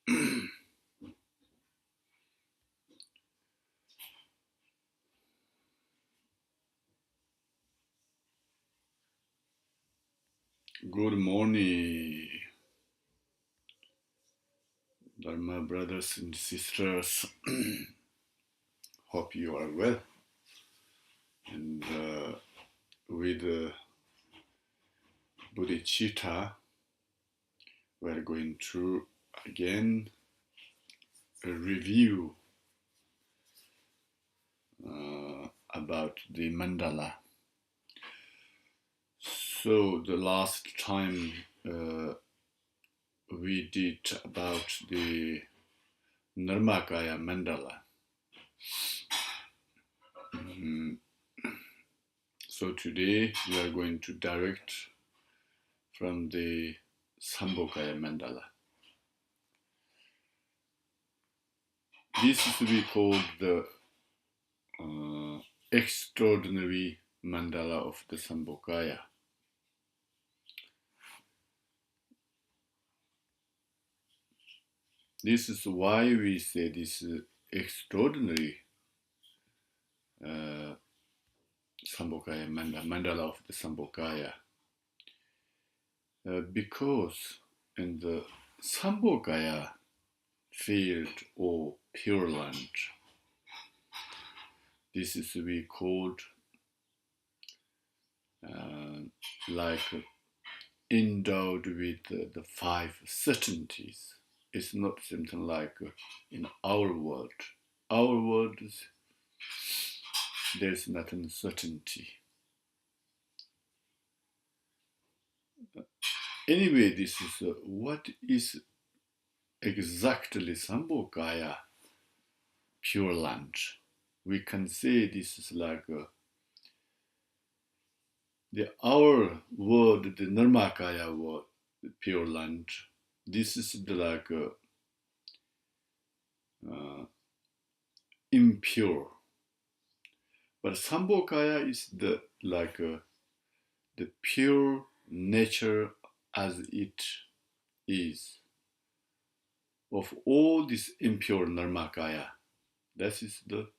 Good morning, Dharma brothers and sisters. Hope you are well. And with bodhicitta, we're going to again review about the mandala. So the last time we did about the Normalgaya mandala. So today we are going to direct from the Sambhogaya mandala. This is to be called the extraordinary mandala of the Sambhogaya. This is why we say this extraordinary Sambhogaya mandala of the Sambhogaya. Because in the Sambhogaya field or pure land, this is to be called like endowed with the five certainties. It's not something like in our world. Our world, there's not uncertainty. Anyway, this is what is exactly Sambhogaya pure land. We can say this is like our world, the Normalgaya world, the pure land. This is the like impure. But Sambhogaya is the like the pure nature as it is of all this impure Normalgaya. That is the.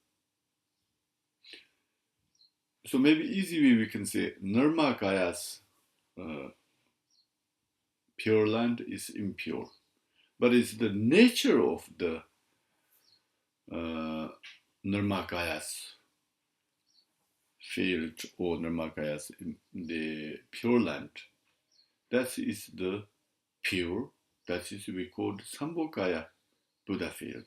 So maybe easy way we can say Normalgaya's pure land is impure, but it's the nature of the Normalgaya's field or Normalgaya's the pure land. That is the pure. That is we called Sambhogaya Buddha field.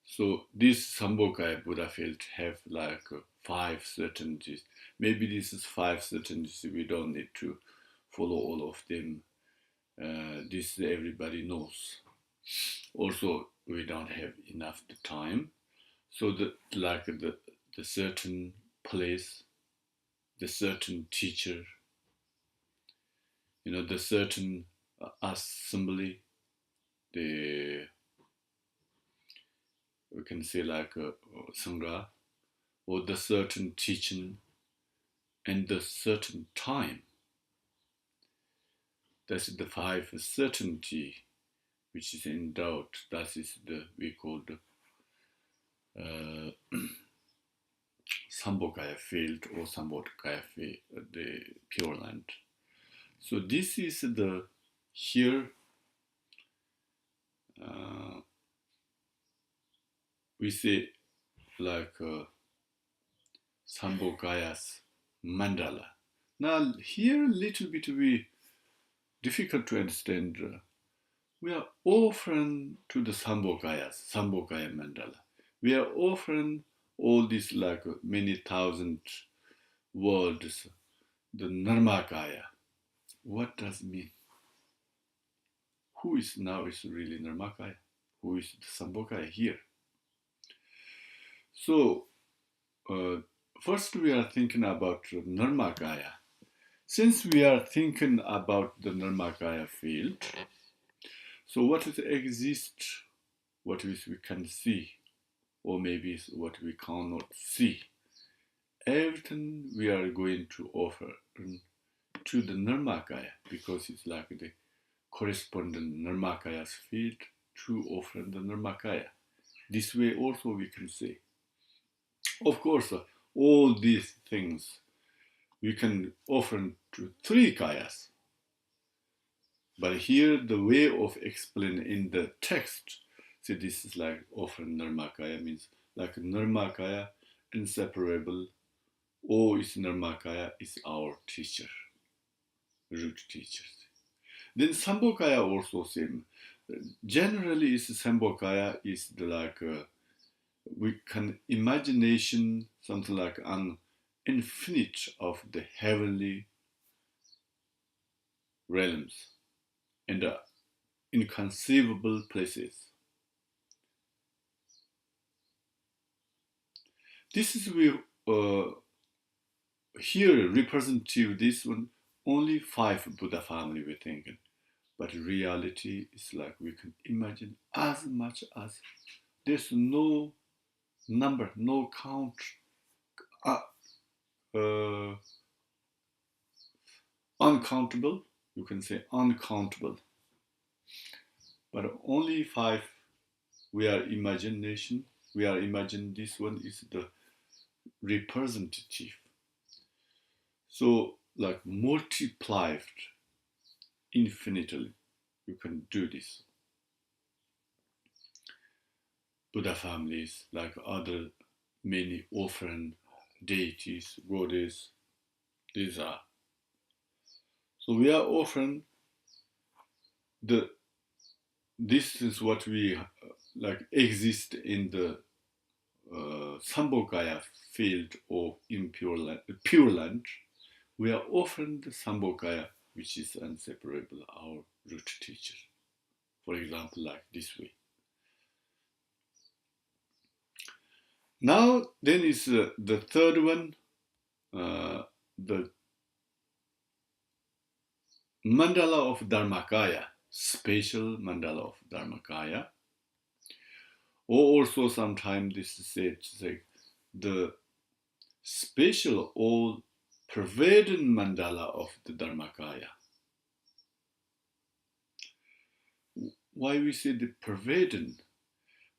So this Sambhogaya Buddha field have like five certainties. Maybe this is five certainties. We don't need to follow all of them. This everybody knows. Also, we don't have enough time. So the certain place, the certain teacher, the certain assembly, we can say like Sangha, or the certain teaching, and the certain time. That's the five certainty which is in doubt. That is we call the Sambhogaya field or Sambhogaya field, the pure land. So this is the here we say like Sambhogaya's mandala. Now here a little bit we difficult to understand. We are offering to the Sambhogaya mandala. We are offering all these like many thousand words, the Normalgaya. What does it mean? Who is now is really Normalgaya? Who is the Sambhogaya here? So first we are thinking about Normalgaya. Since we are thinking about the Normalgaya field, so what is exist, what is we can see, or maybe what we cannot see. Everything we are going to offer to the Normalgaya because it's like the correspondent Nirmakaya's field to offer the Nirmakaya. This way also we can say. Of course, all these things we can offer to three kayas. But here the way of explaining in the text, see this is like often Nirmakaya means like Nirmakaya, inseparable, or is Nirmakaya is our teacher, root teacher. Then Sambhokaya also same. Generally, is Sambhokaya is the like we can imagination something like an infinite of the heavenly realms and the inconceivable places. This is we here representative this one only 5 Buddha family we're thinking. But reality is like we can imagine as much as there's no number, no count, uncountable. You can say uncountable. But only 5 we are imagination. We are imagining this one is the representative. So like multiplied infinitely, you can do this. Buddha families, like other many orphan deities, goddesses, these are. So we are often this is what we like exist in the Sambhogaya field of impure land, pure land. We are often the Sambhogaya, which is inseparable, our root teacher. For example, like this way. Now, then is the third one, the Mandala of Dharmakaya, special Mandala of Dharmakaya. Or also sometimes this is said like the special or pervading Mandala of the Dharmakaya. Why we say the pervading?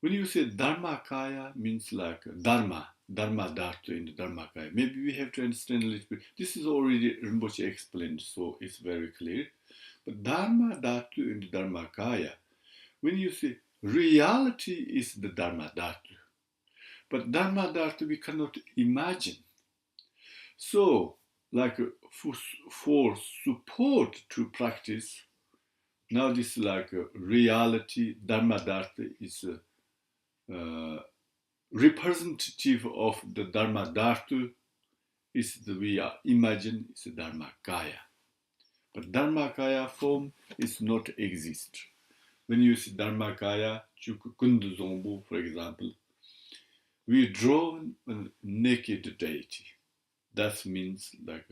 When you say Dharmakaya means like Dharma Dhatu in the Dharmakaya. Maybe we have to understand a little bit. This is already Rinpoche explained, so it's very clear. But Dharma Dhatu in the Dharmakaya, when you say reality is the Dharma Dhatu, but Dharma Dhatu we cannot imagine. So, like for support to practice, now this is like reality, Dharma Dhatu is representative of the Dharma Dhatu is the we are imagine is the Dharma Kaya. But Dharma Kaya form is not exist. When you see Dharma Kaya, Kundu Zombo, for example, we draw a naked deity. That means like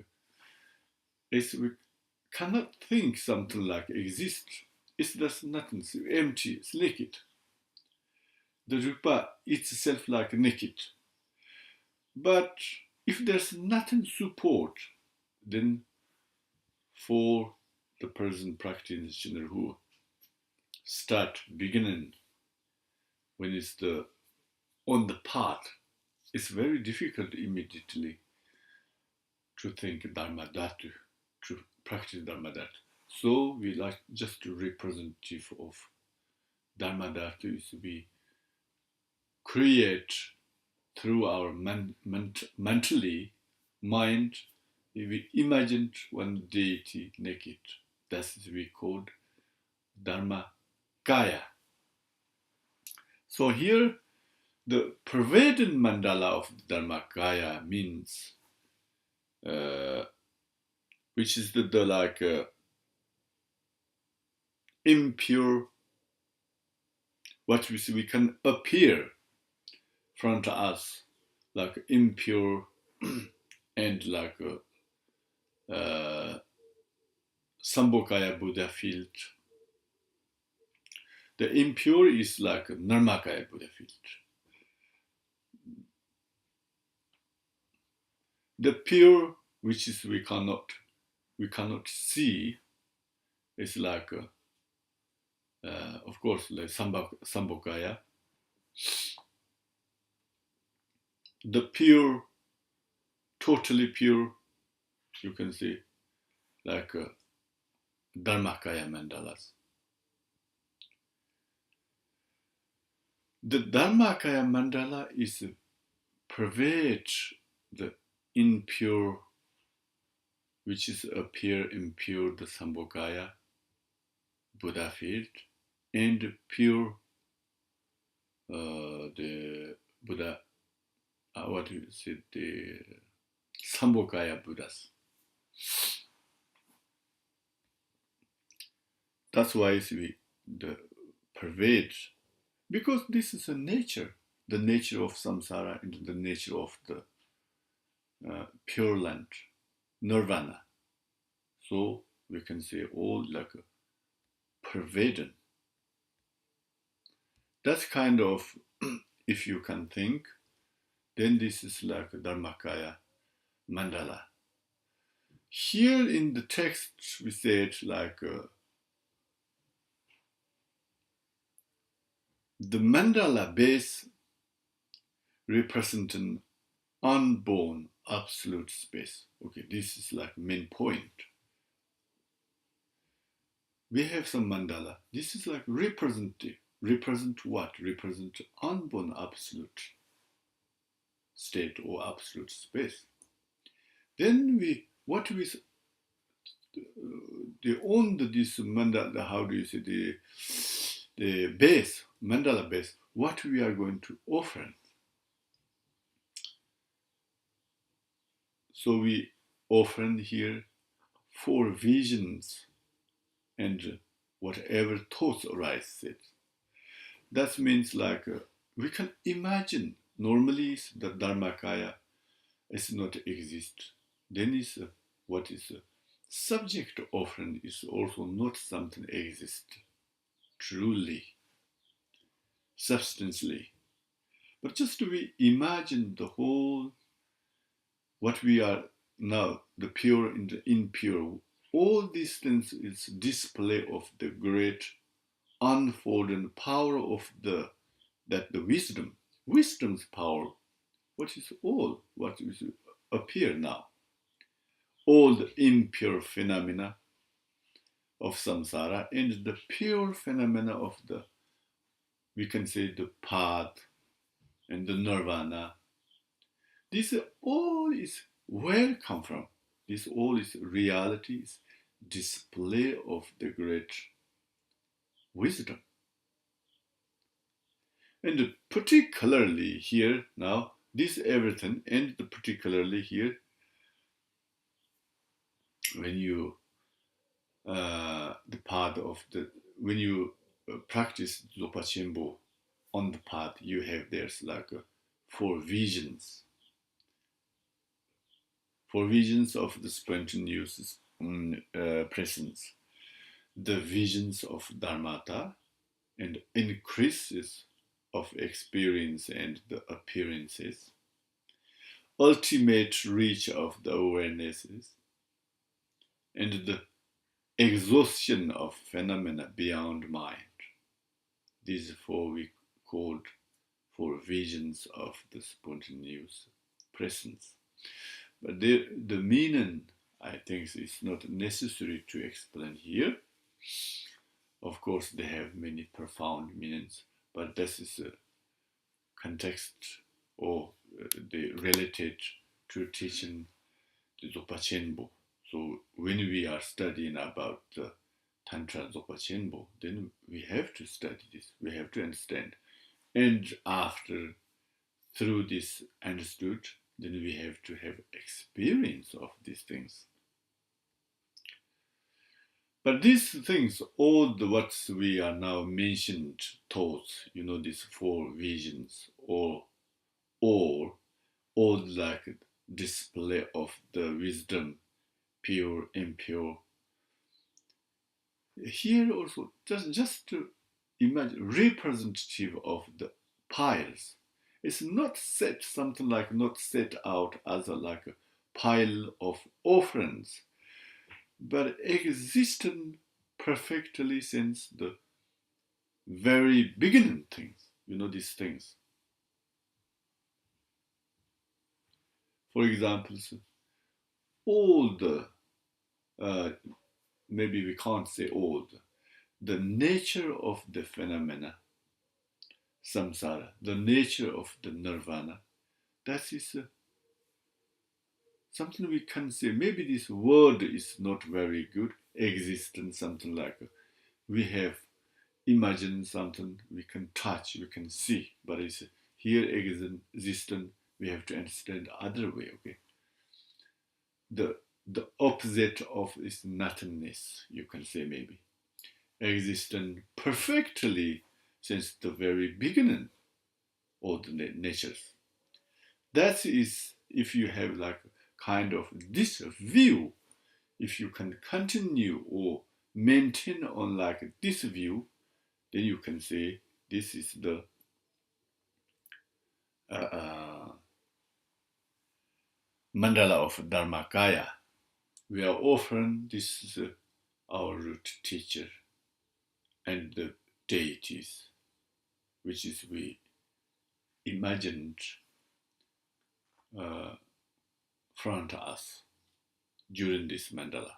we cannot think something like exist. It's just nothing, it's empty, it's naked. The rupa itself like naked. But if there's nothing support, then for the person practitioner who start beginning when it's on the path, it's very difficult immediately to think Dharma Dhatu, to practice Dharma Dhatu. So we like just to representative of Dharma Dhatu is we create through our mentally mind. We imagined one deity naked. That's what we called Dharma Kaya. So here, the pervading mandala of Dharma Kaya means, which is the like impure, what we see, we can appear front of us like impure and like Sambhogaya Buddha field. The impure is like Nirmakaya Buddha field. The pure, which is we cannot see, is like Of course, like Sambhogaya, the pure, totally pure, you can see, like Dharmakaya mandalas. The Dharmakaya mandala is pervades the impure, which is appear impure, the Sambhogaya, Buddha field, and pure, the Buddha, what do you say, the Sambhogaya Buddhas. That's why the pervade, because this is the nature of samsara and the nature of the pure land, nirvana. So we can say all like pervading. That's kind of, if you can think, then this is like Dharmakaya mandala. Here in the text we said like the mandala base representing unborn absolute space. Okay, this is like main point. We have some mandala. This is like representative. Represent what? Represent unborn absolute state or absolute space. Then they own this mandala, how do you say, the base, mandala base, what we are going to offer. So we offer here 4 visions and whatever thoughts arise. That means like we can imagine normally the Dharmakaya is not exist. Then is what is subject offering is also not something exist truly, substantially. But just we imagine the whole, what we are now, the pure and the impure, all these things is display of the great unfolding power of the wisdom's power, what is all, what is appear now. All the impure phenomena of samsara and the pure phenomena of the, we can say, the path and the nirvana. This all is where come from. This all is realities, display of the great wisdom. And particularly here now, this everything, and particularly here, when you the path of the, when you practice Lopachenpo on the path, you have there's like 4 visions. 4 visions of the spontaneous presence. The visions of Dharmata and increases of experience and the appearances. Ultimate reach of the awarenesses and the exhaustion of phenomena beyond mind. These 4 we called 4 visions of the spontaneous presence. But the meaning, I think, is not necessary to explain here. Of course, they have many profound meanings, but this is a context or they related to teaching the Dzogpa. So when we are studying about the Tantra Dzogpa, then we have to study this, we have to understand. And after, through this understood, then we have to have experience of these things. But these things, all the what we are now mentioned, thoughts, these 4 visions, or all like display of the wisdom, pure, impure. Here also, just to imagine, representative of the piles. It's not set, something like not set out as like a pile of offerings, but existing perfectly since the very beginning things, these things. For example, all the, maybe we can't say all, the nature of the phenomena, samsara, the nature of the nirvana, that is something we can say. Maybe this word is not very good, existence, something like we have imagined something, we can touch, we can see, but it's here existent, we have to understand the other way, okay? The opposite of is nothingness, you can say maybe. Existent perfectly since the very beginning of the natures. That is, if you have like kind of this view, if you can continue or maintain on like this view, then you can say this is the mandala of Dharmakaya. We are often, this is our root teacher and the deities, which is we imagined front us during this mandala.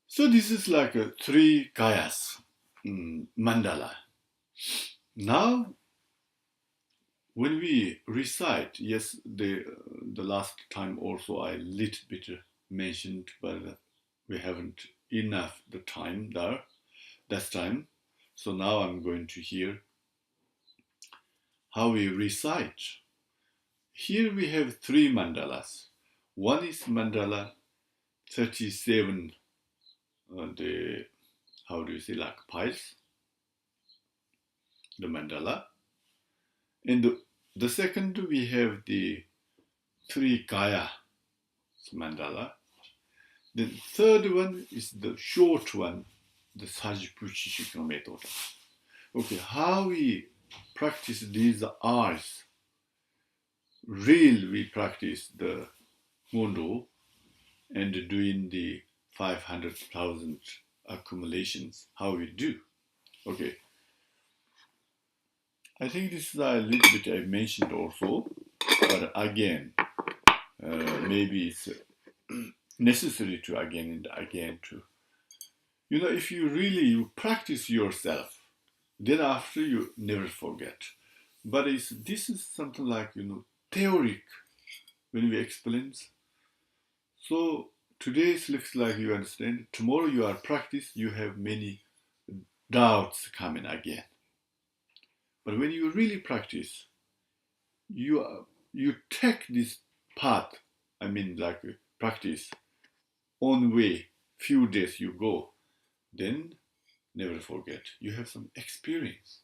So this is like a 3 kayas mandala. Now, when we recite, yes, the last time also I little bit mentioned, but we haven't enough the time there, that time. So now I'm going to hear how we recite. Here we have 3 mandalas. One is mandala 37, the, how do you say, like piles, the mandala. And the second, we have the 3 kaya mandala. The third one is the short one, the Sajja method. Okay, how we practice these arts, we practice the mondo and doing the 500,000 accumulations, how we do. Okay, I think this is a little bit I mentioned also, but again, maybe it's necessary to again and again to, if you really practice yourself, then after you never forget. But this is something like, theoric when we explain. So today it looks like you understand. Tomorrow you are practice, you have many doubts coming again. But when you really practice, you take this path, like practice, on way, few days you go, then never forget. You have some experience.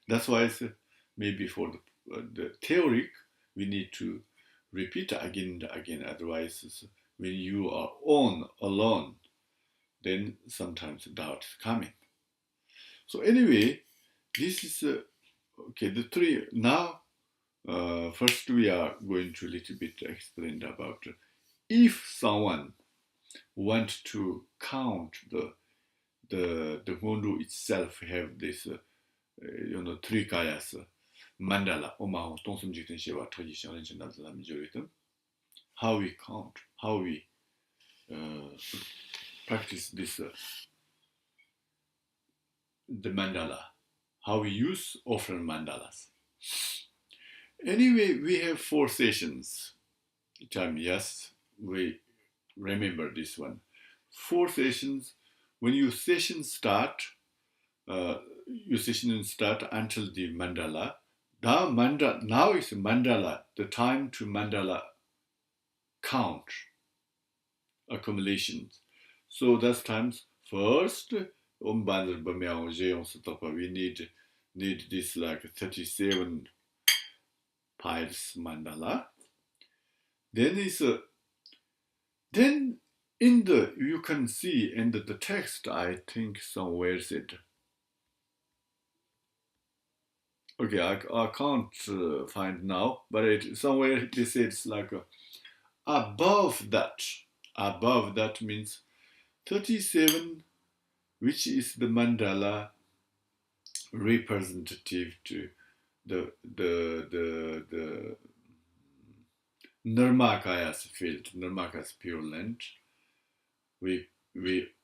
That's why it's maybe for the theoric, we need to repeat again and again. Otherwise, when you are alone, then sometimes doubt is coming. So anyway, this is okay. The 3 now. First, we are going to a little bit explain about if someone wants to count the Hondu itself have this 3 kayas mandala oma tonsum jikten shewa tradition and majority. How we count, how we practice this the mandala, how we use offering mandalas. Anyway, we have 4 sessions. Yes, we remember this one. 4 sessions. When your session start, until the mandala. Now is mandala, the time to mandala count accumulations. So that's times first, we need this like 37 piles mandala. Then then in you can see in the text, I think somewhere said, okay, I can't find now, but somewhere they say it's like above that means 37 which is the mandala representative to the Nirmakaya's field, Nirmakaya's pure land. We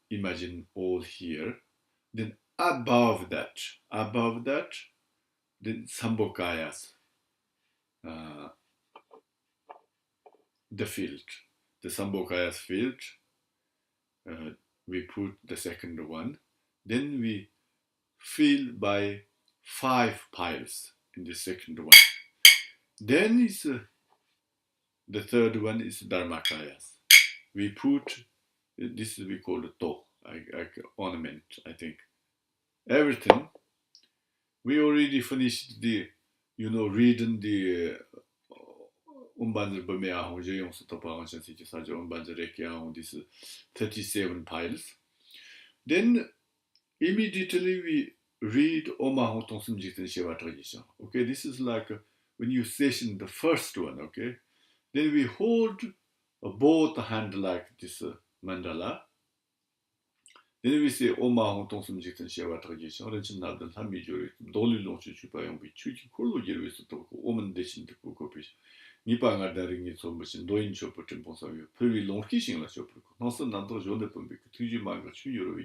imagine all here. Then above that, then Sambhokaya's uh, the field, the Sambhokaya's field. We put the second one. Then we fill by 5 piles in the second one. Then is the third one is Dharmakayas. We put this we call the to, like ornament. I think everything. We already finished the, reading the Umbanzer Bamea, Jayong Sotapa, Sajja, Umbanzer Rekia, this 37 piles. Then immediately we read Oma Hotong Sumjit and Shiva tradition. Okay, this is like when you session the first one, okay? Then we hold both hand like this mandala. Then we say Oma Hotong Sumjit and Shiva tradition. Orange Nadan Hamijuri, Dolly Lonchi Chupayon, we chuki Kolo Girvis to Oman Deshin to Kokopish. Nipanga daring it so much in Doin Chopper Temposa, pretty long kissing la Chopper. Nothing not those on the Pumbik, 2 manga, 2 euro.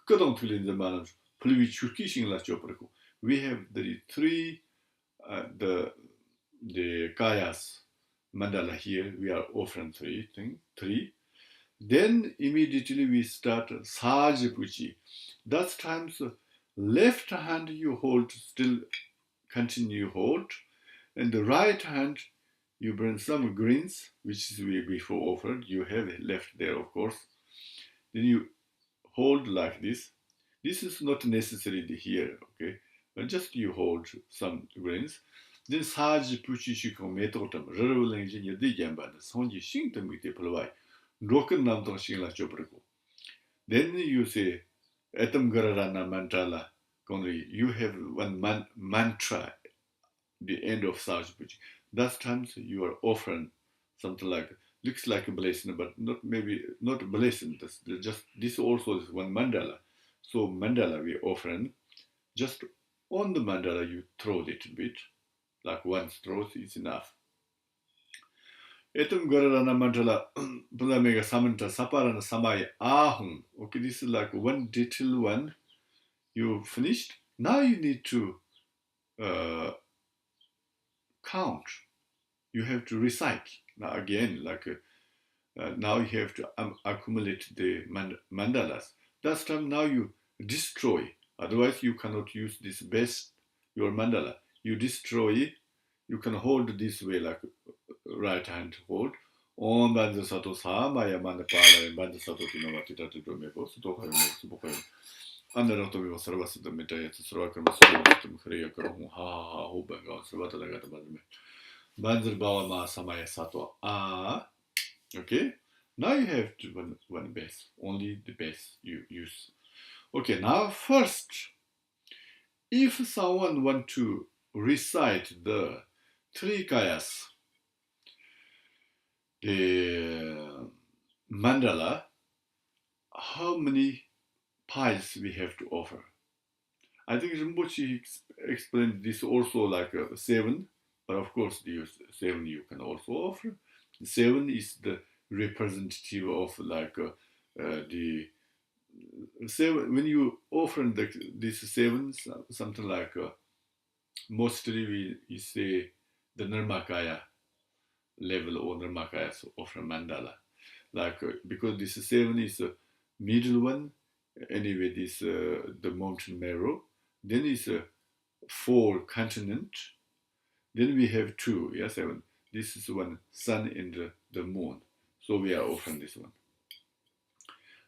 Kadang tulin the manage, Puli Chukishing la Chopper. We have the 3 the Kaya's mandala here, we are offering 3. Then immediately we start Sajja Puchi. That times left hand you hold, still continue hold, and the right hand you bring some greens, which is we before offered. You have it left there, of course. Then you hold like this. This is not necessarily here, okay? But just you hold some greens. Then Sajja Puchi Shikong Metotam, Rural Engineer de Yamba, Sonji Shington with the Plavai, Rokan Namton Shingla Choprako. Then you say, Etam Gararana Mandala, you have one mantra, the end of Sajja Puchi. That times you are offering something like, looks like a blessing, but not a blessing. Just this also is one mandala. So mandala we offering, just on the mandala you throw it a bit, like one throw is enough. Etum Gorana Mandala Bulamega Samanta Saparana Samai Ahung. Okay, this is like one detail one. You finished. Now you need to count. You have to recite. Now again, like now you have to accumulate the mandalas. That time now you destroy. Otherwise you cannot use this best your mandala. You destroy. You can hold this way like right hand hold. On banda sato sa maya manda pala banda sato kinovati to meko suto kayo subo kayo. Andara to viva sarvasa da metaya sarva karma subo kriya karo ha ho banga sarvata daga ta badme. Bandar bawa ma samaya sato okay. Now you have to one base. Only the base you use. Okay, now first, if someone want to recite the 3 kayas, the mandala, how many piles we have to offer? I think Rinpoche explained this also like 7, but of course the 7 you can also offer. 7 is the representative of like the 7. When you offer these 7, something like mostly we say the Nirmakaya level or Nirmakaya offer mandala, like because this 7 is the middle one. Anyway, this the mountain marrow. Then is 4 continent. Then we have 2, 7. This is one sun and the moon. So we are offering this one.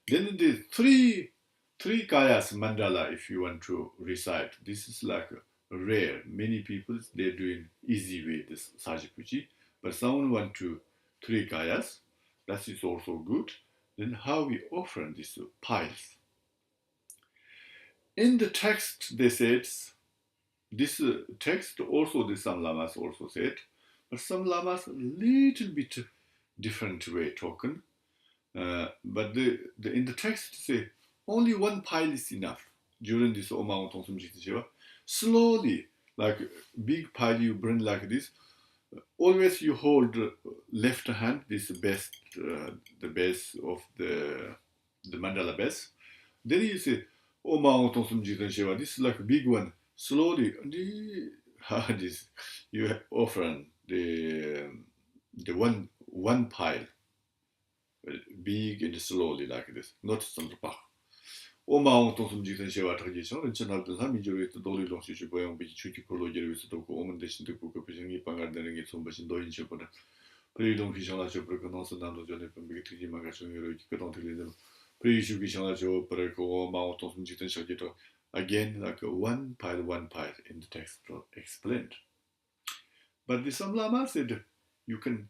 Then the 3 kayas mandala, if you want to recite, this is like rare. Many people they're doing easy way this Sajja Puchi, but someone want to 3 kayas. That is also good. Then how we offer these piles? In the text they said, this text also some lamas also said, but some lamas a little bit different way talking. But in the text say only one pile is enough during this Oma Tonsum Jitsen Shewa. Slowly, like big pile you burn like this. Always you hold left hand, this best, the base of the mandala base. Then you say, "Oh, Mao Tonsum Jiten Shewa." This is like a big one. Slowly, this you offer the one pile, big and slowly like this, not some pach. Oh, Mao Tonsum Jiten Shewa tradition. And channel the Sami Joy to Dolly Long Sushi Boy on Bichi Chuki Polo Jeris to go on the Shin to cook a fishing pangar than get some bashin doing chopper. Pray don't fish on a chopper can also down the Johnny from Big Tiki Magasin, you don't tell them. Pray should be on a job, Perco, Mount of Jitan Shagito. Again, like a one pile in the text explained. But the Sam Lama said you can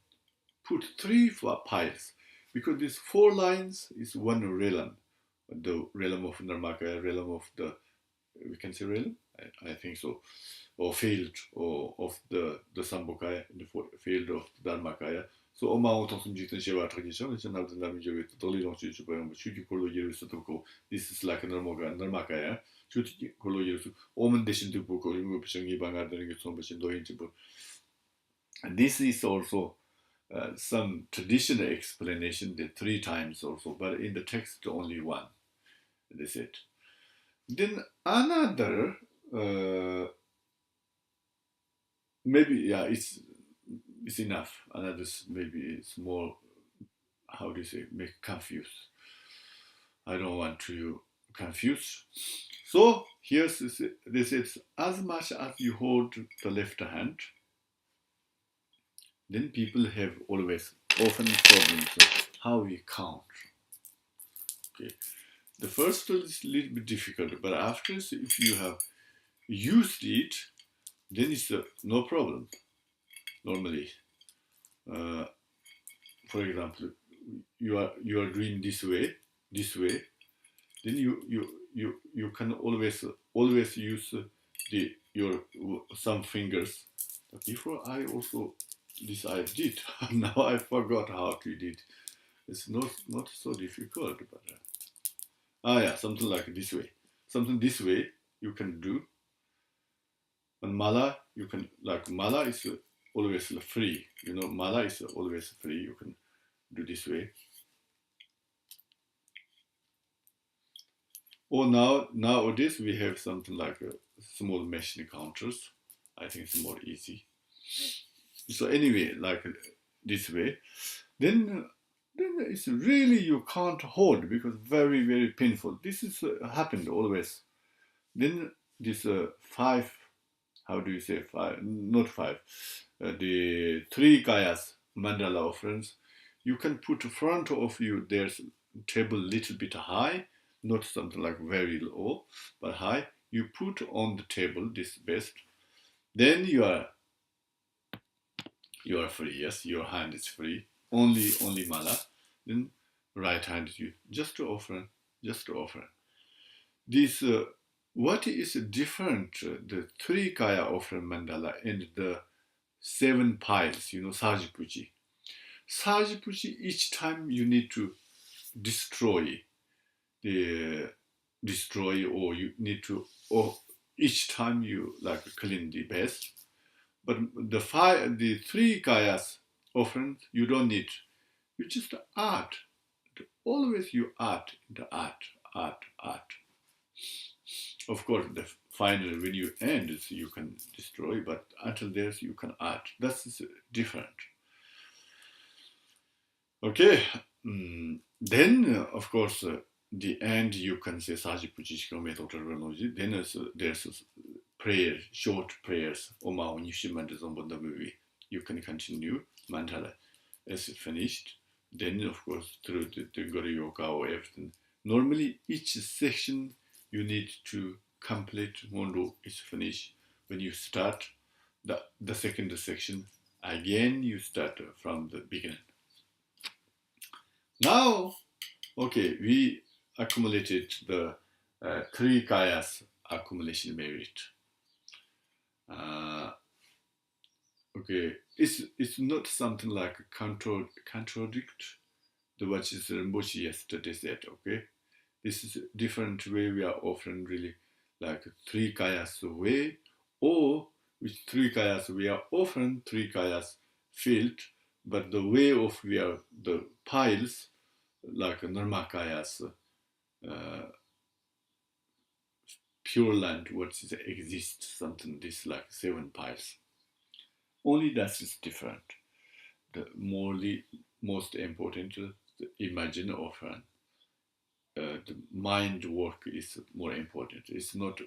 put three piles because these four lines is one realm. The realm of Narmaka, realm of the, we can say realm? I think so. Or field or of the Sambokaya, the field of the Dharmakaya. So Oma Otonsum Jitan Shewa tradition, it's another Namijawit, Dolly don't shoot Shuki Kolo Yerusatoko. This is like a Narmakaya. Shuki Kolo Yerusu, Omen Deshin to Boko, Shangi Banga, the Sombashi Doinchibu. And this is also some traditional explanation, the three times also, but in the text only one. That's it. Then another, maybe, yeah, it's enough. Another maybe small, how do you say, make confused. I don't want to confuse. So here's this is as much as you hold the left hand, then people have always often problems of how we count. Okay. The first is a little bit difficult, but after if you have used it, then it's no problem. Normally, for example, you are doing this way, then you can always use your some fingers. But before I also this I did. Now I forgot how to do it. It's not so difficult, but yeah, something like this way. Something this way you can do. And mala you can like mala is always free. You know, mala is always free. You can do this way. Or nowadays we have something like small machine counters. I think it's more easy. So anyway, like this way, then it's really you can't hold because very very painful. This is happened always. Then this five, how do you say five? Not five. The three Gayas mandala offerings. You can put in front of you. There's table little bit high, not something like very low, but high. You put on the table this best. Then you are free. Yes, your hand is free. Only mala. Then right hand you just to offer. This what is different? The three kaya offering mandala and the seven piles. You know, sajipuchi. Sajipuchi. Each time you need to destroy or you need to or each time you like clean the base. But the three kayas offerings you don't need. You just add. Always you add the add. Of course, the final when you end, you can destroy, but until there's you can add. That's different. Okay. Then, of course, the end you can say Sajipuchi Shikome Totarology. Then there's prayer, short prayers. Oma Onishimanda Zombondabuvi. You can continue. Mandala is finished. Then, of course, through the Guru Yoga or everything. Normally, each section you need to complete. Mondo is finished. When you start the second section, again you start from the beginning. Now, okay, we accumulated the three kayas accumulation merit. Okay, it's not something like contradict the what is Rinpoche yesterday said. Okay, This is a different way we are offering really like 3 kayas way, or with 3 kayas we are offering 3 kayas filled, but the way of we are the piles like Normalgaya's pure land what is exists something this like 7 piles. Only that is different. The most important the imagine offering. The mind work is more important. It's not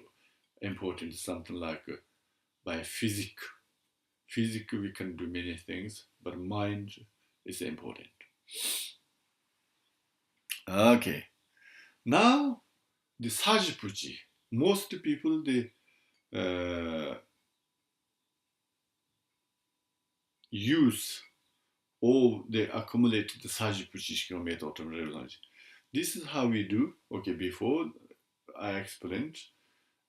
important something like by physics. Physics we can do many things, but mind is important. Okay, now the Sajipuji. Most people they use or they accumulate the Sajipuji method of knowledge. This is how we do. Okay, before I explained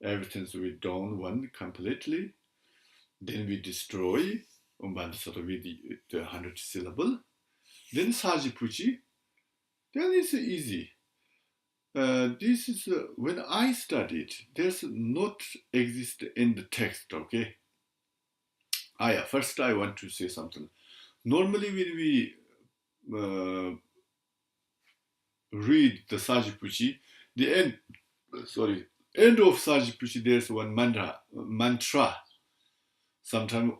everything we done one completely. Then we destroy with the 100 syllable. Then Sajipuji. Then it's easy. This is when I studied. There's not exist in the text. Okay. Yeah. First, I want to say something. Normally, when we read the Sajipuji, the end. Sorry, end of Sajipuji. There's one mantra. Sometimes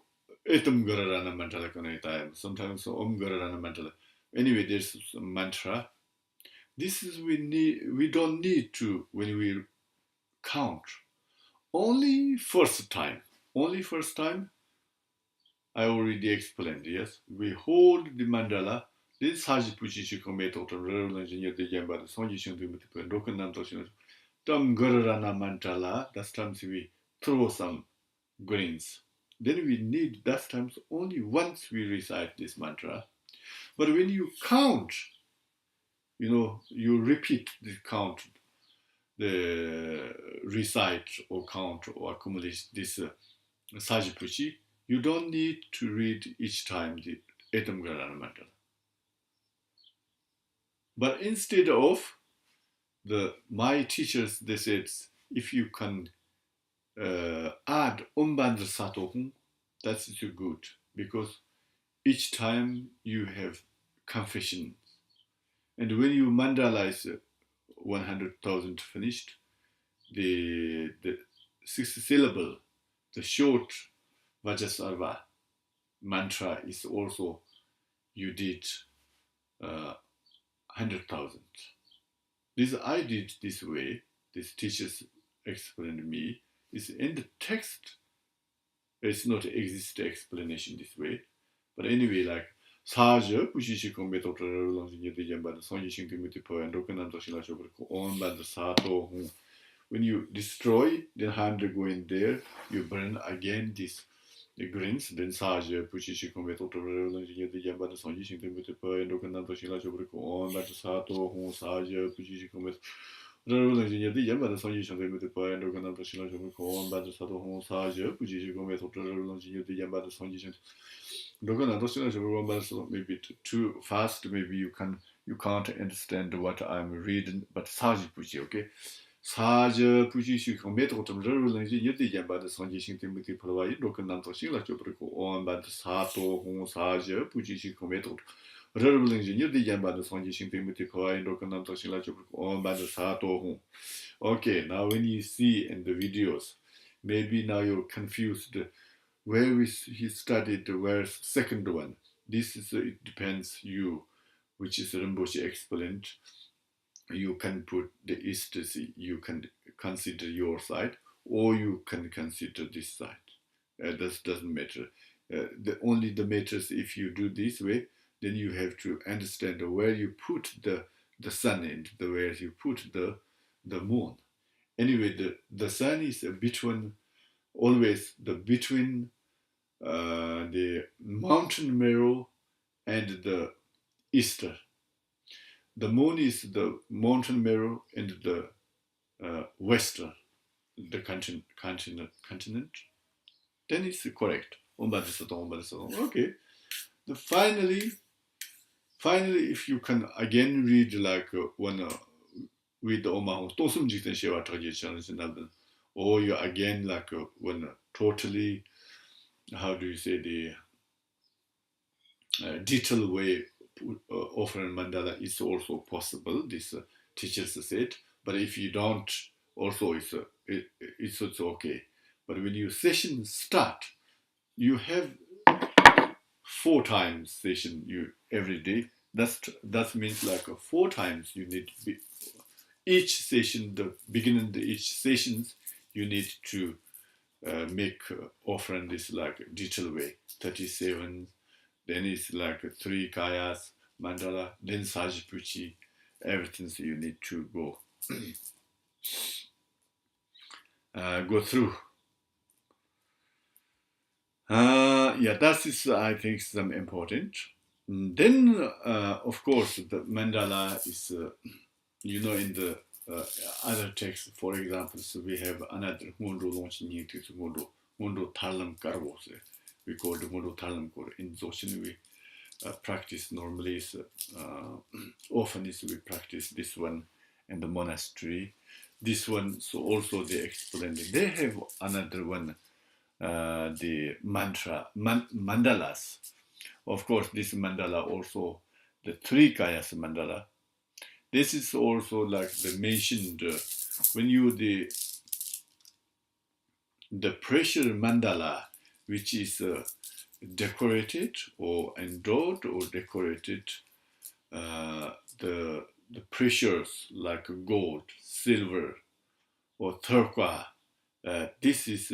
etam gararana mantala kanaitai. Sometimes om gararana mantala. Anyway, there's a mantra. This is we don't need to when we count. Only first time. Only first time I already explained, yes. We hold the mandala. This Sajipuji Shikome Total Rural Engineer the Yamba, the Sonji Shindu Rokan Namtoshin. Tam Garana Mantala, that's times we throw some greens. Then we need that times only once we recite this mantra. But when you count, you repeat the count, the recite or count or accumulate this Sajipuji, you don't need to read each time the Etam Garana Mandala. But instead of my teachers, they said, if you can add Umbandra Satohun, that's good because each time you have confession. And when you mandalize 100,000 finished, the 6th syllable, the short Vajasarva mantra is also you did 100,000. This I did this way. This teachers explained me. It's in the text. It's not exist explanation this way. But anyway, like Sajja, Pushishi Kombeto the Yamba, the Sonji Shinkumiti and Rokanam Toshilasho on by the Sato. When you destroy, then hand go in there, you burn again this the greens, then Sajja, Pushishi Kombeto the Yamba, the Sonji Shinkumiti and Rokanam Toshilasho on by the Sato, Sajja, Pushishi Kombeto. Engineer the Yamba, the Sonji Shinkumiti and Rokanam Toshilasho on by the Sato, Sajja, Pushishi Kombeto the Yamba, the Sonji maybe too fast, maybe you can't understand what I'm reading, but Sajipuji, okay? Sajipuji Shikometo to Yeti Yamba, the Sonji Shintimiti provide, Rokananto Shila Choprico, on by the Sato, Hon Saja, Puji Shikometo. Rural engineer the Yamba, the Sonji Shintimiti provide, Rokananto Shila Choprico, on by the Sato. Okay, now when you see in the videos, maybe now you're confused. Where he studied the second one. This is it depends you, which is Rinpoche explained. You can put the ecstasy. You can consider your side, or you can consider this side. That doesn't matter. The matters if you do this way, then you have to understand where you put the sun and where you put the moon. Anyway, the sun is always between the mountain mirror and the Easter. The moon is the mountain mirror and the western, the continent. Then it's correct. Okay. Finally, if you can again read like with Oma to some jikten shewa or you again like when totally, how do you say, the detailed way offering mandala is also possible. This teachers said, but if you don't, also it's okay. But when your session start, you have 4 times session you every day. That means like 4 times you need to be, each session, the beginning of each sessions, you need to make offering this like digital way. 37, then it's like 3 kayas, mandala, then sajipuchi, everything, so you need to go through. Yeah, that is, I think, some important. Then, of course, the mandala is, in the other text, for example, so we have another mundo launching into mundo talam karvos. We call the mundo talam kor. In Zoshin, we practice normally, often is we practice this one in the monastery. This one, so also they explain it. They have another one, the mandalas. Of course, this mandala also, the 3 kayas mandala. This is also like the mentioned, when you the pressure mandala, which is decorated or endowed or decorated, the pressures like gold, silver, or turquoise. This is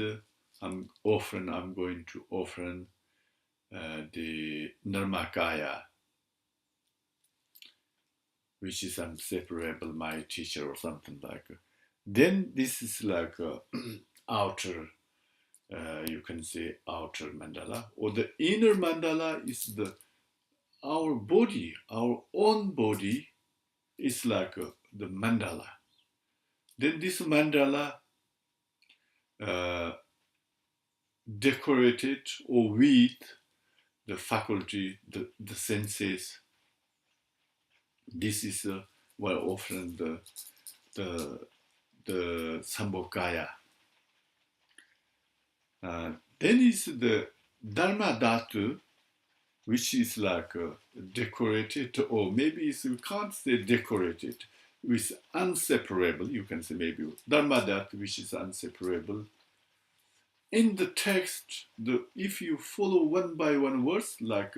I'm going to offer the Normalgaya, which is inseparable, my teacher or something like. Then this is like outer, you can say outer mandala, or the inner mandala is our body, our own body is like the mandala. Then this mandala decorated or with the faculty, the senses. This is often the Sambhogaya. Then is the Dharma Dhatu, which is like decorated, or maybe we can't say decorated, with inseparable. You can say maybe Dharma Dhatu, which is inseparable. In the text, if you follow one by one words, like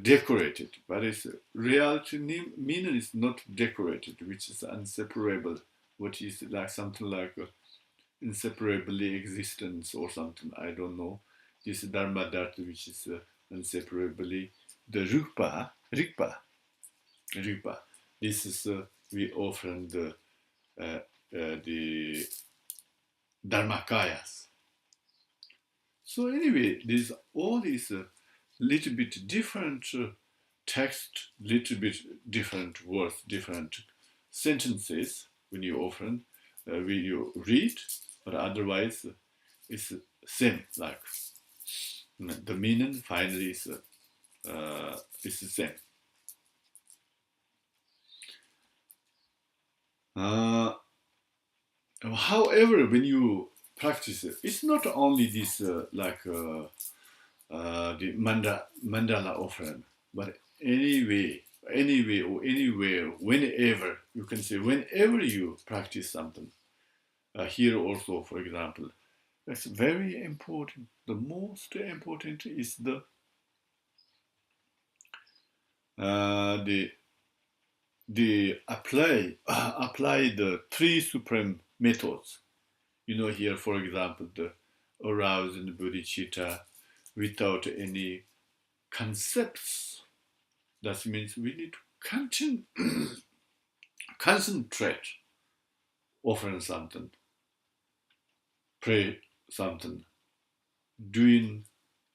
decorated, but its reality meaning is not decorated, which is inseparable. What is like something like inseparably existence or something, I don't know. This Dharma Dhatu, which is inseparably the Rupa. This is we offer the Dharmakayas. So anyway, all these little bit different text, little bit different words, different sentences when you often when you read, but otherwise it's same. Like the meaning finally is the same. However, when you practice it, it's not only this the mandala offering, but anyway or anywhere, whenever, you can say whenever you practice something. Here also, for example, that's very important. The most important is the apply the 3 supreme methods. Here, for example, the arousing bodhicitta without any concepts. That means we need to concentrate, offering something, pray something, doing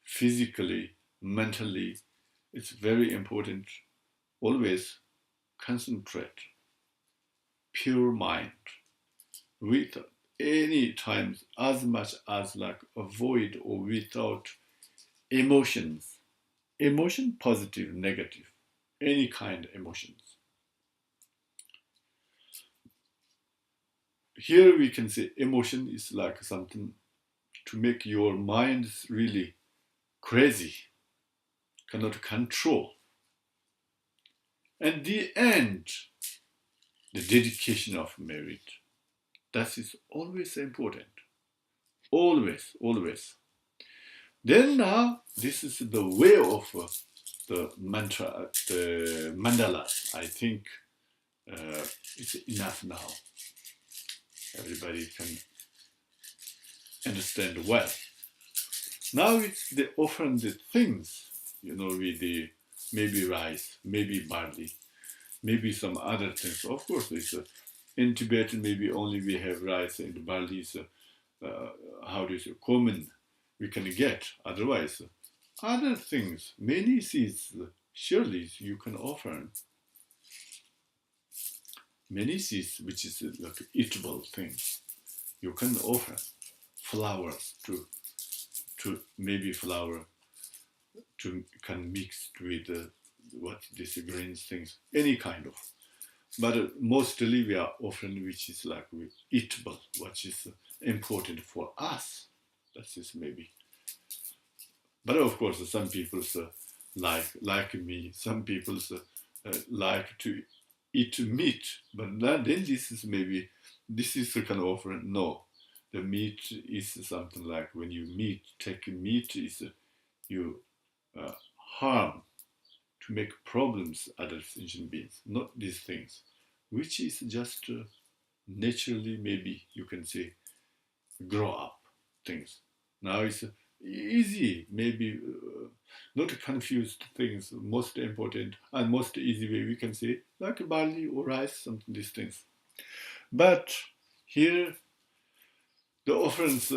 physically, mentally. It's very important. Always concentrate, pure mind, with any times as much as like avoid or without emotions. Emotion, positive, negative, any kind of emotions. here we can say emotion is like something to make your mind really crazy, cannot control. And the end, the dedication of merit, that is always important. Always, always. Then now, this is the way of the mantra, the mandalas. I think it's enough now. Everybody can understand well. Now it's the often the things, with the maybe rice, maybe barley, maybe some other things. Of course, it's in Tibetan maybe only we have rice and barley is how do you say common we can get. Otherwise, other things, many seeds, surely you can offer many seeds, which is like eatable things. You can offer flowers to maybe flour to can mix with what these grains things, any kind of. But mostly we are offering which is like eatable, which is important for us. That is maybe. But of course, some people like me. Some people like to eat meat. But then this is maybe this is a kind of offering. No, the meat is something like when you take meat is you harm to make problems other sentient beings, not these things, which is just naturally maybe you can say grow up things. Now it's easy, maybe not confused things, most important and most easy way we can say like barley or rice, something these things. But here the offerings,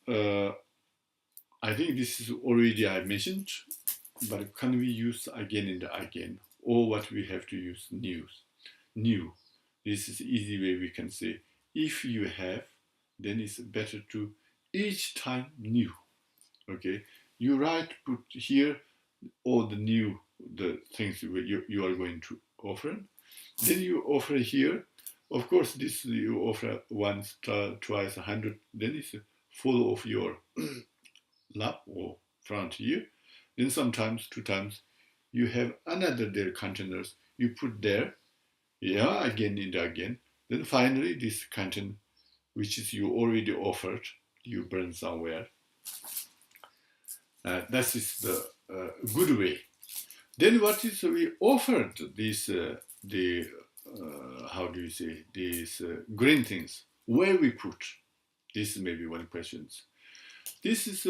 I think this is already I mentioned, but can we use again and again, or what we have to use new? This is easy way we can say. If you have, then it's better to each time new. Okay, you put here all the things you are going to offer. Then you offer here. Of course, this you offer once, twice, 100. Then it's full of your lap or front here. Then sometimes, two times, you have another there containers. You put there, yeah, again and again. Then finally, this container, which is you already offered, you burn somewhere. That is the good way. Then what is we offered this the how do you say these green things? Where we put? This may be one question. This is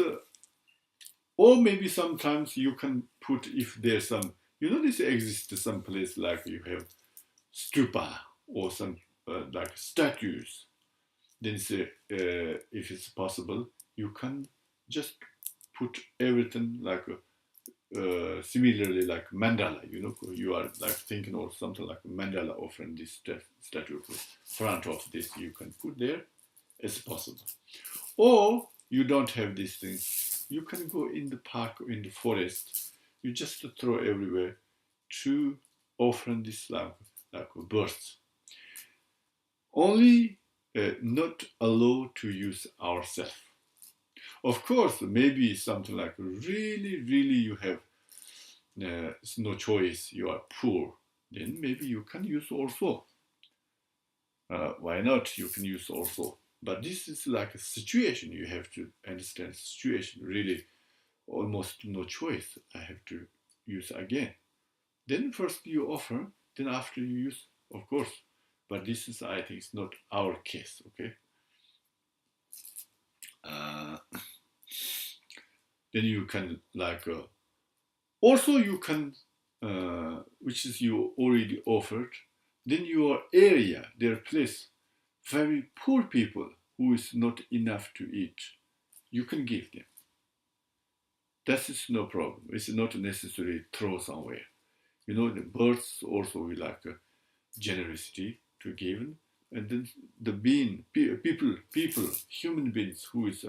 or maybe sometimes you can put if there's some this exists some place like you have stupa or some like statues. Then say if it's possible you can just put everything like similarly like mandala, you are like thinking of something like a mandala offering this statue front of this you can put there as possible. Or you don't have these things, you can go in the park or in the forest, you just throw everywhere to offer this like birds. Only not allowed to use ourselves. Of course, maybe something like really, really you have no choice, you are poor, then maybe you can use also. Why not? You can use also. But this is like a situation, you have to understand the situation. Really, almost no choice, I have to use again. Then first you offer, then after you use, of course. But this is, I think, it's not our case, okay? Then you can like also you can which is you already offered, then your area, their place, very poor people who is not enough to eat, you can give them. That is no problem. It's not necessary throw somewhere. The birds also we like generosity to give, and then the people, human beings who is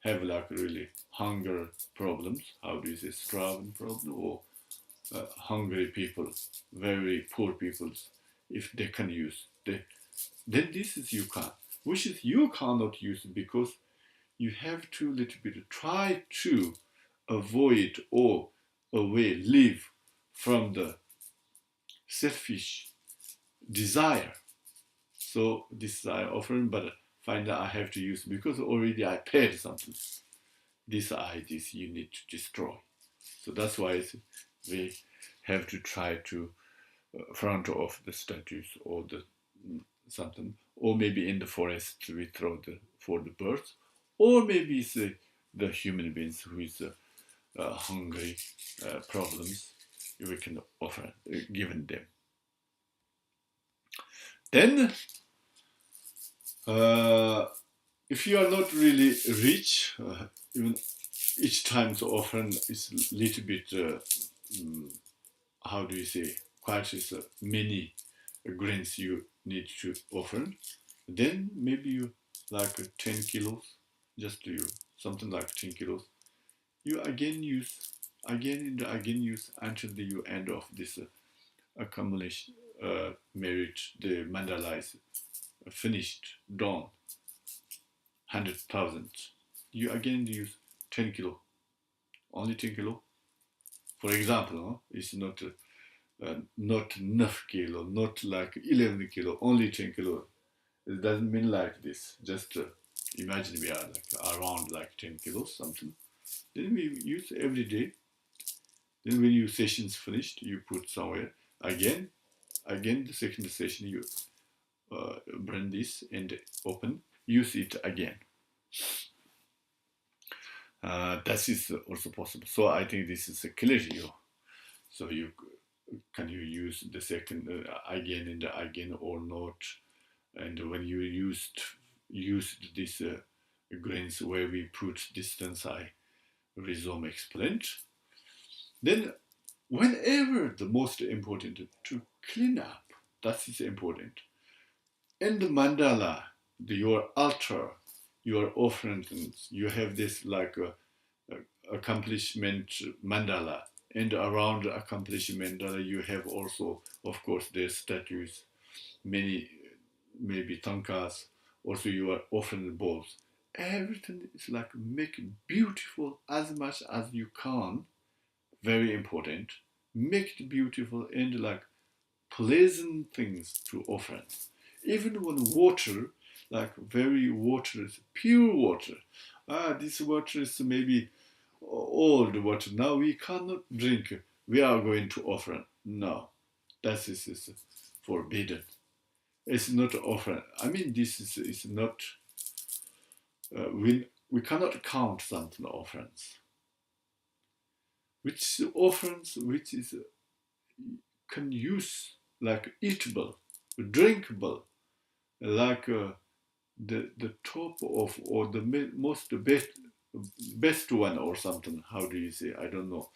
have like really hunger problems. How do you say starving problem or hungry people, very poor people, if they can use, then this is you can. which is you cannot use because you have to little bit try to avoid or live from the selfish desire. So this I offering, but finally I have to use because already I paid something. This you need to destroy. So that's why we have to try to front off the statues or the something, or maybe in the forest we throw for the birds, or maybe it's the human beings who is hungry problems we can offer given them. Then if you are not really rich, even each time so often is a little bit how do you say, quite is many grains you need to offer, then maybe you like 10 kilos, just you something like 10 kilos. You again use, again use until you end of this accumulation merit. The mandala is finished, done, 100,000. You again use 10 kilo, only 10 kilo. For example, it's not not enough kilo, not like 11 kilo, only 10 kilo. It doesn't mean like this. Just imagine we are like around like 10 kilos something. Then we use every day. Then when your session's finished, you put somewhere again. Again, the second session you bring this and open, use it again. That is also possible. So I think this is clear to you. So you can you use the second again and again or not? And when you used this grains where we put distance, I resume explained. Then whenever the most important to clean up, that is important. In the mandala, your altar, your offerings, you have this like accomplishment mandala, and around the accomplishment mandala you have also, of course, the statues, many maybe tankas, also your offering bowls. Everything is like make beautiful as much as you can. Very important. Make it beautiful and like pleasant things to offer. Even when water, like very water is pure water. This water is maybe old water. Now we cannot drink. We are going to offer. No, that is forbidden. It's not offer. I mean, this is not. We cannot count something offerings. Which offerings which is can use like eatable, drinkable, like the top of or the most best one or something. How do you say? I don't know.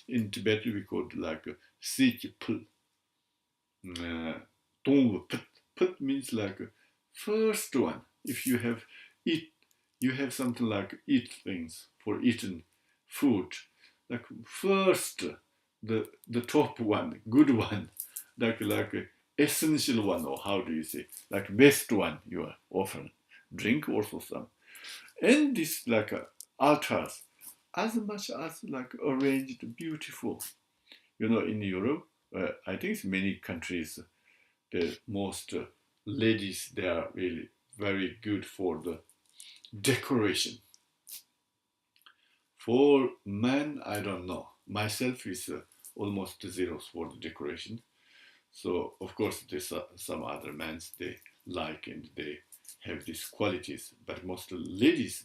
In Tibet we call it like sik pul. Tong put. Put means like first one. If you have eat, you have something like eat things for eating food. Like first, the top one, good one, like essential one, or how do you say, like best one you are offering. Drink also some, and this like altars, as much as like arranged beautiful. You know, in Europe, I think many countries, the most ladies they are really very good for the decoration. For men, I don't know. Myself is almost zero for the decoration. So of course there's some other men they like and they have these qualities, but most ladies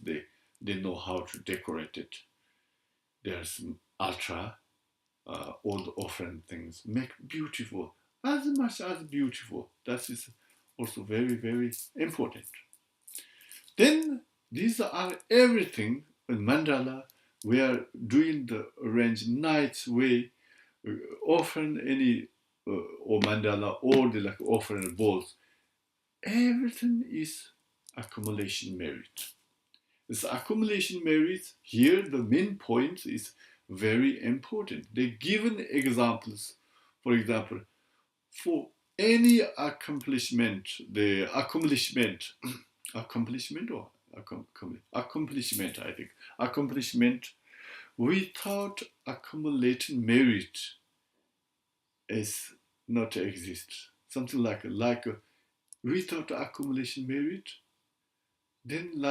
they know how to decorate it. There's ultra all the offering things make beautiful as much as beautiful. That is also very very important. Then these are everything in mandala. We are doing the arranged nights way, often any or mandala or the like offering balls. Everything is accumulation merit. This accumulation merit here, the main point is very important. They given examples, for example, for any accomplishment, the accomplishment accomplishment or accomplishment, I think. Accomplishment without accumulating merit is not exist. Something like without accumulation merit, then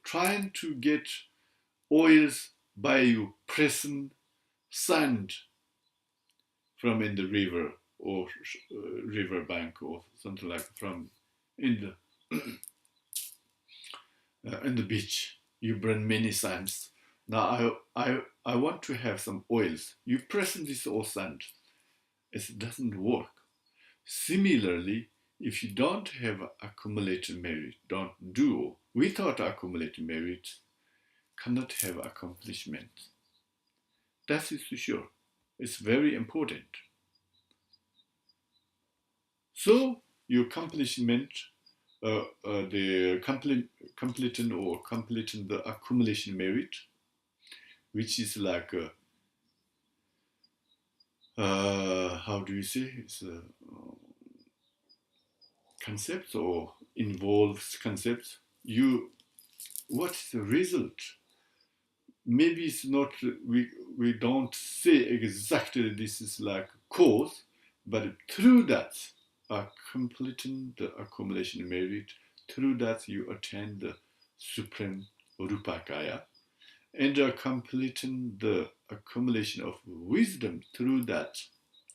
trying to get oils by you pressing sand from in the river or river bank or something like from in the beach. You burn many sands. Now I want to have some oils. You press this oil sand. It doesn't work. Similarly, if you don't have accumulated merit, don't do without accumulated merit, cannot have accomplishment. That is for sure. It's very important. So your accomplishment, the completing the accumulation merit, which is how do you say? It's concepts or involves concepts. What's the result? Maybe it's not, we don't say exactly this is like cause, but through that, completing the accumulation merit, through that you attain the supreme Rupakaya, and completing the accumulation of wisdom through that,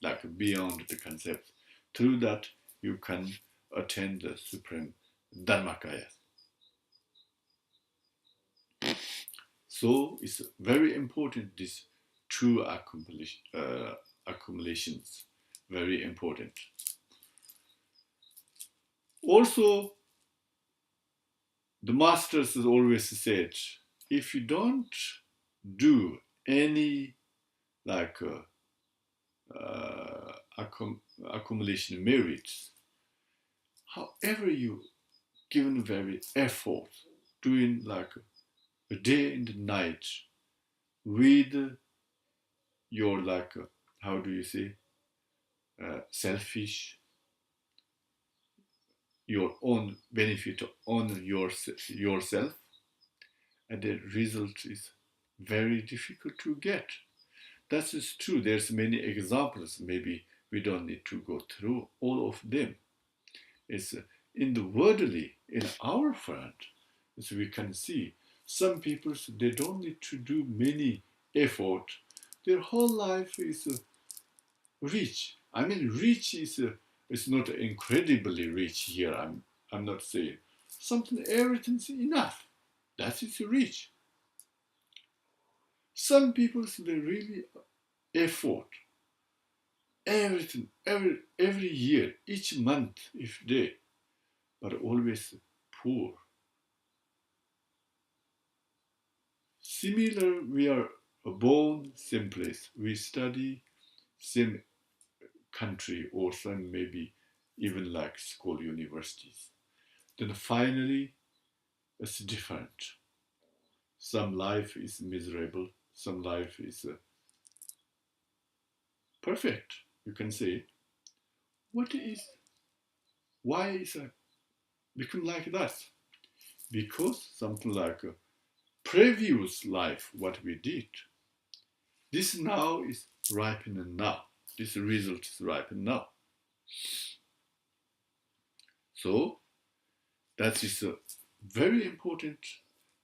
like beyond the concept, through that you can attain the supreme Dharmakaya. So it's very important, these two accumulations, very important. Also, the masters has always said, if you don't do any accumulation merits, however you given very effort, doing like a day and night with your how do you say, selfish, your own benefit on yourself, and the result is very difficult to get. That is true. There's many examples. Maybe we don't need to go through all of them. It's in the worldly, in our front, as we can see, some people, they don't need to do many effort. Their whole life is rich. I mean, rich is it's not incredibly rich here. I'm not saying something. Everything's enough. That is rich. Some people, they really effort everything every year, each month, if they, but always poor. Similar, we are born same place. We study same country or some maybe even like school universities. Then finally, it's different. Some life is miserable, some life is perfect, you can say. What is, why is it become like that? Because something like a previous life, what we did, this now is ripening now. This result is ripening now. So that is very important.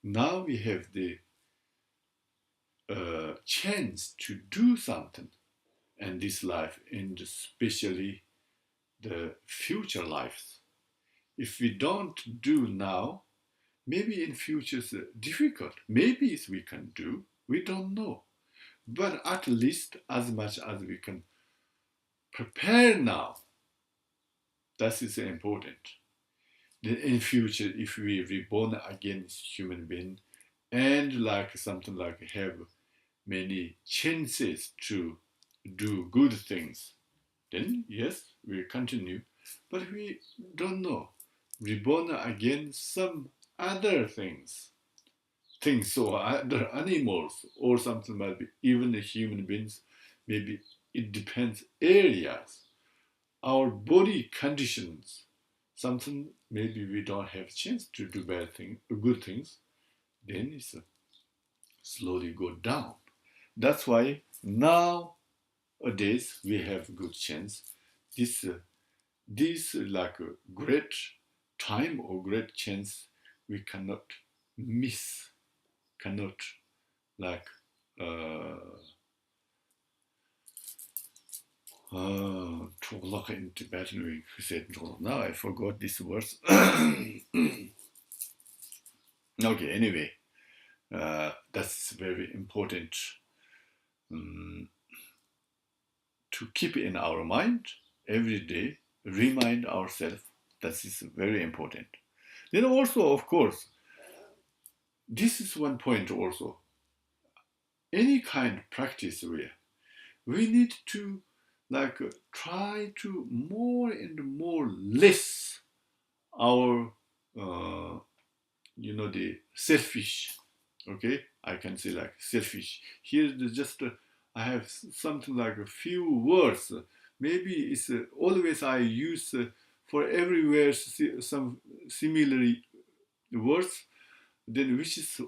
Now we have the chance to do something in this life, and especially the future lives. If we don't do now, maybe in future it's difficult. Maybe we can do, we don't know. But at least as much as we can prepare now, that is important. Then in future, if we reborn again as human being, and like something like have many chances to do good things, then yes, we continue. But we don't know. Reborn again some other things or other animals or something, might be even the human beings. Maybe it depends areas. Our body conditions something maybe we don't have chance to do good things, then it's slowly go down. That's why nowadays we have good chance. This like a great time or great chance we cannot miss, cannot like uh, talk in Tibetan we said now I forgot this words. Okay, anyway, that's very important um, to keep in our mind every day, remind ourselves that is very important. Then also, of course, this is one point also. Any kind of practice we need to like try to more and more less our the selfish. Okay, I can say like selfish. Here just I have something like a few words. Maybe it's always I use for everywhere some similar words. Then which is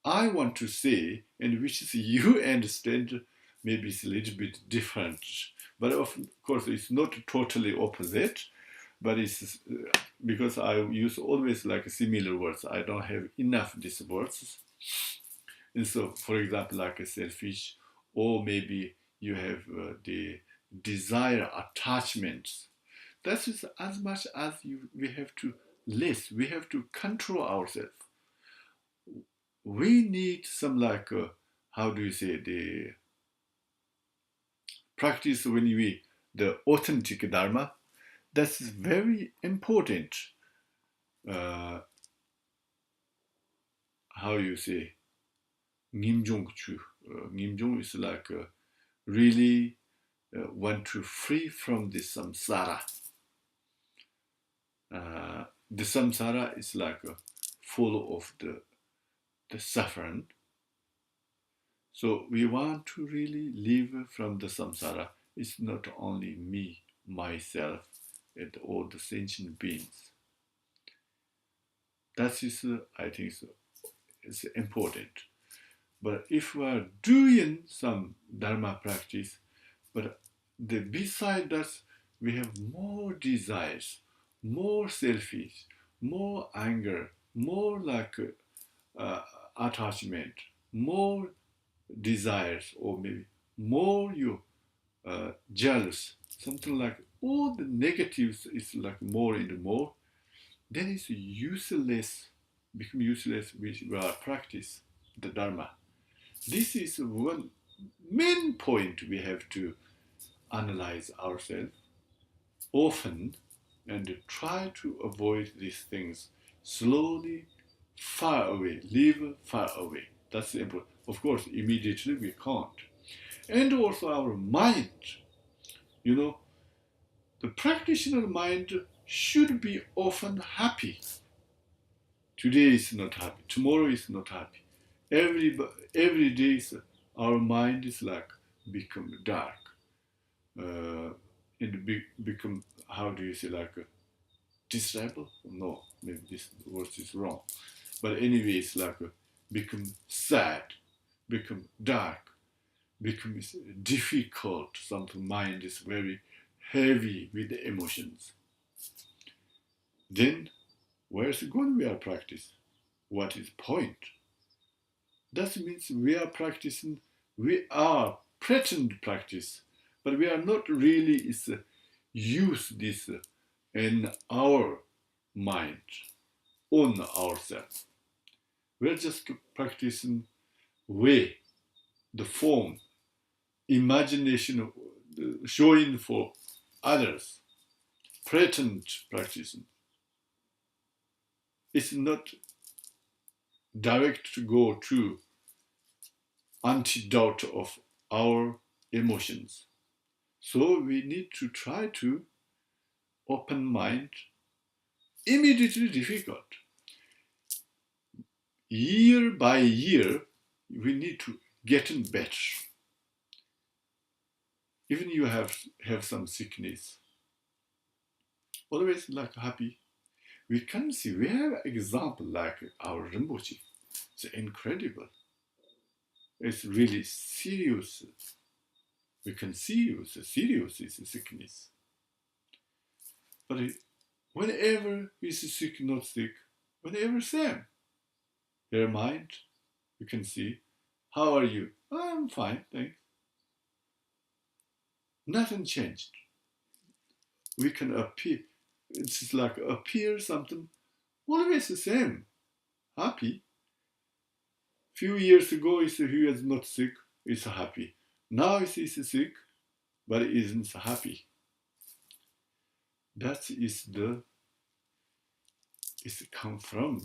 I want to say and which is you understand. Maybe it's a little bit different, but of course it's not totally opposite. But it's because I use always like similar words. I don't have enough these words. And so, for example, like a selfish, or maybe you have the desire attachments. That is as much as we have to less. We have to control ourselves. We need some like how do you say the practice when we the authentic dharma. That's very important. Uh, how you say Nimjong Chu. Nimjong is like really want to free from the samsara. The samsara is like full of the suffering. So we want to really live from the samsara. It's not only me, myself, and all the sentient beings. That is, I think, it's important. But if we are doing some dharma practice, but beside that, we have more desires, more selfish, more anger, more like attachment, more desires, or maybe more you jealous, something like all the negatives is like more and more. Then it's useless, become useless with our practice, the dharma. This is one main point we have to analyze ourselves often and try to avoid these things slowly, far away, live far away. That's important. Of course, immediately we can't. And also our mind, you know, the practitioner mind should be often happy. Today is not happy, tomorrow is not happy. Every day our mind is like become dark. And become, how do you say, like disciple? No, maybe this word is wrong. But anyway, it's like become sad, become dark, become difficult. Something mind is very heavy with the emotions. Then where's going we are practice? What is point? That means we are practicing, we are pretend practice, but we are not really use this in our mind, on ourselves. We're just practicing way, the form, imagination, showing for others, pretend practicing. It's not direct to go to antidote of our emotions. So we need to try to open mind, immediately difficult. Year by year, we need to get in better. Even you have some sickness, always like happy. We can see, we have example like our Rinpoche. It's incredible. It's really serious. We can see it's serious is sickness. But whenever he's sick, not sick, whenever same. Their mind, you can see, how are you? I'm fine, thanks. Nothing changed. We can appear, it's like appear something, always the same, happy. Few years ago, he was not sick, he's happy. Now he's sick, but he isn't happy. That is is come from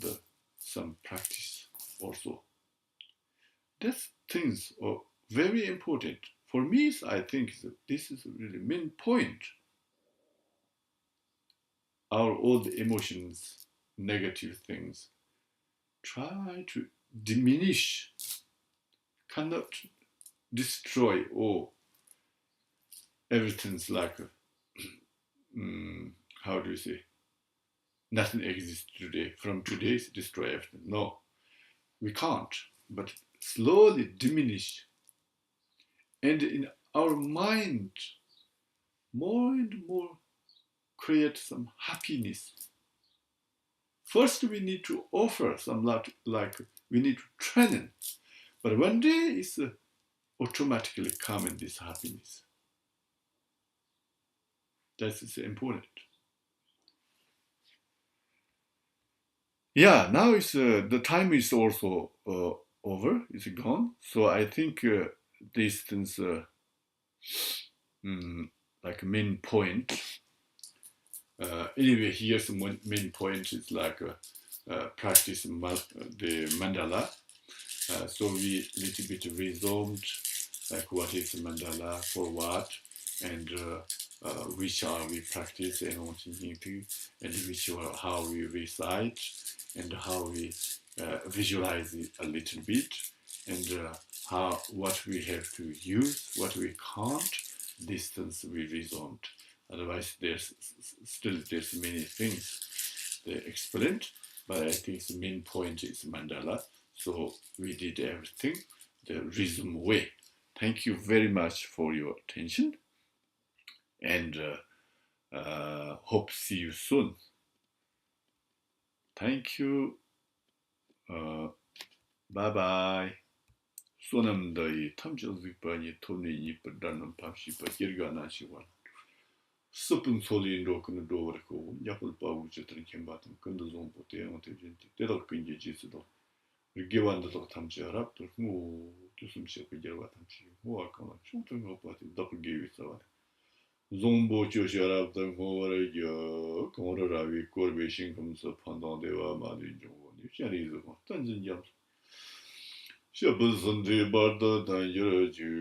some practice also. These things are very important. For me, I think that this is really main point. Our old emotions, negative things, try to diminish, cannot destroy all. Everything's like, how do you say? Nothing exists today. From today, destroy everything. No, we can't. But slowly diminish. And in our mind, more and more create some happiness. First, we need to offer some like we need to train, but one day it's automatically come in this happiness. That is important. Yeah, now it's the time is also over. It's gone. So I think these things mm, like main point. Anyway, here's the main point is like practice the mandala. So we little bit resumed like what is mandala, for what, and which are we practice and what we need to, and which are how we recite, and how we visualize it a little bit, and how what we have to use, what we can't, distance we resumed. Otherwise, there's many things they explained, but I think the main point is mandala. So we did everything the resume way. Thank you very much for your attention, and hope see you soon. Thank you. Bye bye. 소남다이 탐정직반이 돈이 이쁘다는 밤시바 길가나시원. 스푼 소리 로크는 로버고 약을 빠고 저들은 캠바튼 근도 좀 보대요. 어떻게 때도 근게 지스도. 기반도 탐지하라. 뭐 두숨시 그 결과 탐지. 뭐 아까는 총통 오빠한테 더블 게임 있어. Zombo 조시아랍던 고월이요. 고월라위 꼴베신 검서 판단대와 많이 좀 유치하리도 던진 점. 셔부선데 바다 단여주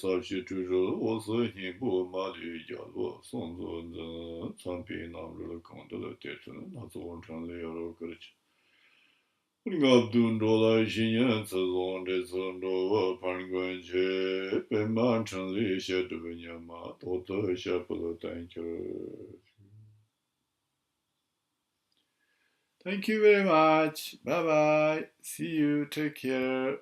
사시 주로 오서히 보마리야로 손존자 참피나로 건들어 대처는 나조원tranle 여러 그렇지. 우리가 둔도라 신년 저존데 zon도 판관제 배만천리 셔두냐마 도도 셔불어 단겨. Thank you very much. Bye bye. See you. Take care.